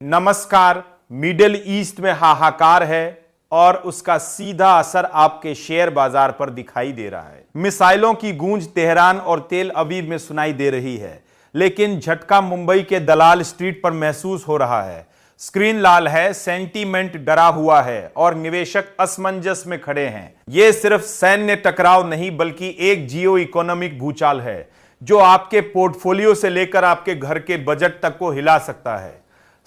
नमस्कार। Middle east में हाहाकार है और उसका सीधा असर आपके शेयर बाजार पर दिखाई दे रहा है। मिसाइलों की गूंज तेहरान और तेल अवीव में सुनाई दे रही है, लेकिन झटका मुंबई के दलाल स्ट्रीट पर महसूस हो रहा है। स्क्रीन लाल है, सेंटीमेंट डरा हुआ है और निवेशक असमंजस में खड़े हैं। यह सिर्फ सैन्य टकराव नहीं, बल्कि एक जियो इकोनॉमिक भूचाल है जो आपके पोर्टफोलियो से लेकर आपके घर के बजट तक को हिला सकता है।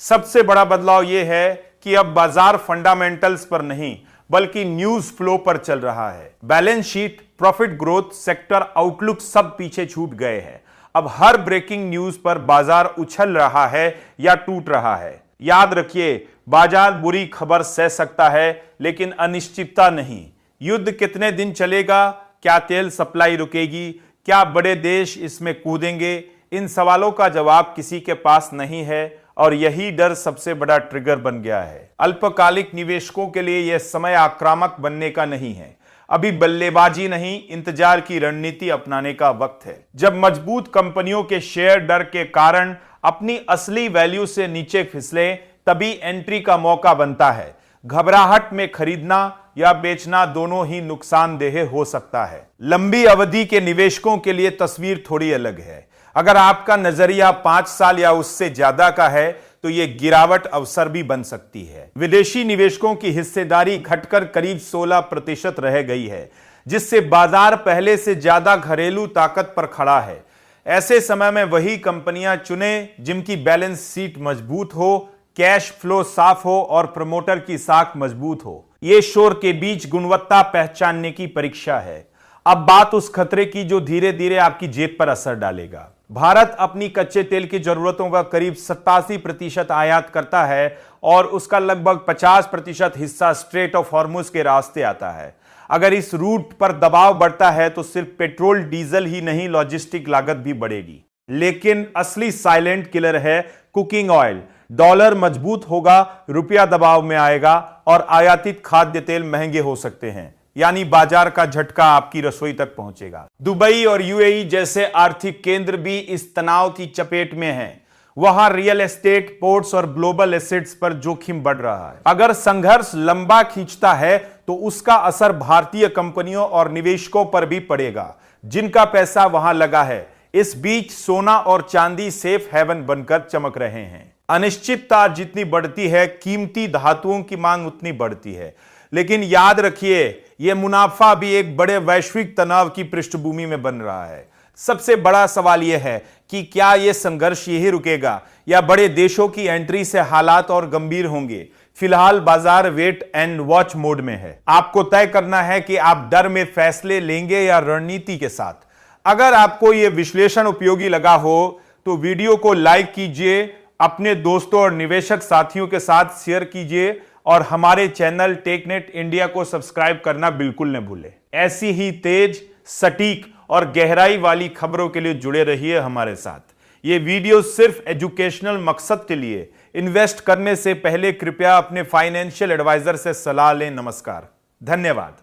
सबसे बड़ा बदलाव यह है कि अब बाजार फंडामेंटल्स पर नहीं, बल्कि न्यूज फ्लो पर चल रहा है। Balance sheet, profit growth, sector outlook सब पीछे छूट गए हैं। अब हर ब्रेकिंग न्यूज पर बाजार उछल रहा है या टूट रहा है। याद रखिए, बाजार बुरी खबर सह सकता है, लेकिन अनिश्चितता नहीं। युद्ध कितने दिन चलेगा? क्या तेल सप्लाई रुकेगी? क्या बड़े देश इसमें कूदेंगे? इन सवालों का जवाब किसी के पास नहीं है और यही डर सबसे बड़ा ट्रिगर बन गया है। अल्पकालिक निवेशकों के लिए यह समय आक्रामक बनने का नहीं है। अभी बल्लेबाजी नहीं, इंतजार की रणनीति अपनाने का वक्त है। जब मजबूत कंपनियों के शेयर डर के कारण अपनी असली वैल्यू से नीचे फिसले, तभी एंट्री का मौका बनता है। घबराहट में खरीदना या बेचना दोनों ही नुकसानदेह हो सकता है। लंबी अवधि के निवेशकों के लिए तस्वीर थोड़ी अलग है। अगर आपका नजरिया 5 साल या उससे ज्यादा का है, तो यह गिरावट अवसर भी बन सकती है। विदेशी निवेशकों की हिस्सेदारी घटकर करीब 16% रह गई है, जिससे बाजार पहले से ज्यादा घरेलू ताकत पर खड़ा है। ऐसे समय में वही कंपनियां चुने जिनकी बैलेंस शीट मजबूत हो, कैश फ्लो साफ हो और प्रमोटर की साख मजबूत हो। यह शोर के बीच गुणवत्ता पहचानने की परीक्षा है। अब बात उस खतरे की जो धीरे धीरे आपकी जेब पर असर डालेगा। भारत अपनी कच्चे तेल की जरूरतों का करीब 87% आयात करता है और उसका लगभग 50% हिस्सा स्ट्रेट ऑफ हॉर्मुज के रास्ते आता है। अगर इस रूट पर दबाव बढ़ता है तो सिर्फ पेट्रोल डीजल ही नहीं, लॉजिस्टिक लागत भी बढ़ेगी। लेकिन असली साइलेंट किलर है कुकिंग ऑयल। डॉलर मजबूत होगा, रुपया दबाव में आएगा और आयातित खाद्य तेल महंगे हो सकते हैं, यानी बाजार का झटका आपकी रसोई तक पहुंचेगा। दुबई और यूएई जैसे आर्थिक केंद्र भी इस तनाव की चपेट में हैं। वहां रियल एस्टेट, पोर्ट्स और ग्लोबल एसेट्स पर जोखिम बढ़ रहा है। अगर संघर्ष लंबा खींचता है तो उसका असर भारतीय कंपनियों और निवेशकों पर भी पड़ेगा, जिनका पैसा वहां लगा है। इस बीच सोना और चांदी सेफ हेवन बनकर चमक रहे हैं। अनिश्चितता जितनी बढ़ती है, कीमती धातुओं की मांग उतनी बढ़ती है। लेकिन याद रखिए, यह मुनाफा भी एक बड़े वैश्विक तनाव की पृष्ठभूमि में बन रहा है। सबसे बड़ा सवाल यह है कि क्या यह संघर्ष यही रुकेगा या बड़े देशों की एंट्री से हालात और गंभीर होंगे। फिलहाल बाजार वेट एंड वॉच मोड में है। आपको तय करना है कि आप डर में फैसले लेंगे या रणनीति के साथ। अगर आपको यह विश्लेषण उपयोगी लगा हो तो वीडियो को लाइक कीजिए, अपने दोस्तों और निवेशक साथियों के साथ शेयर कीजिए और हमारे चैनल टेकनेट इंडिया को सब्सक्राइब करना बिल्कुल न भूलें। ऐसी ही तेज, सटीक और गहराई वाली खबरों के लिए जुड़े रहिए हमारे साथ। ये वीडियो सिर्फ एजुकेशनल मकसद के लिए। इन्वेस्ट करने से पहले कृपया अपने फाइनेंशियल एडवाइजर से सलाह लें। नमस्कार, धन्यवाद।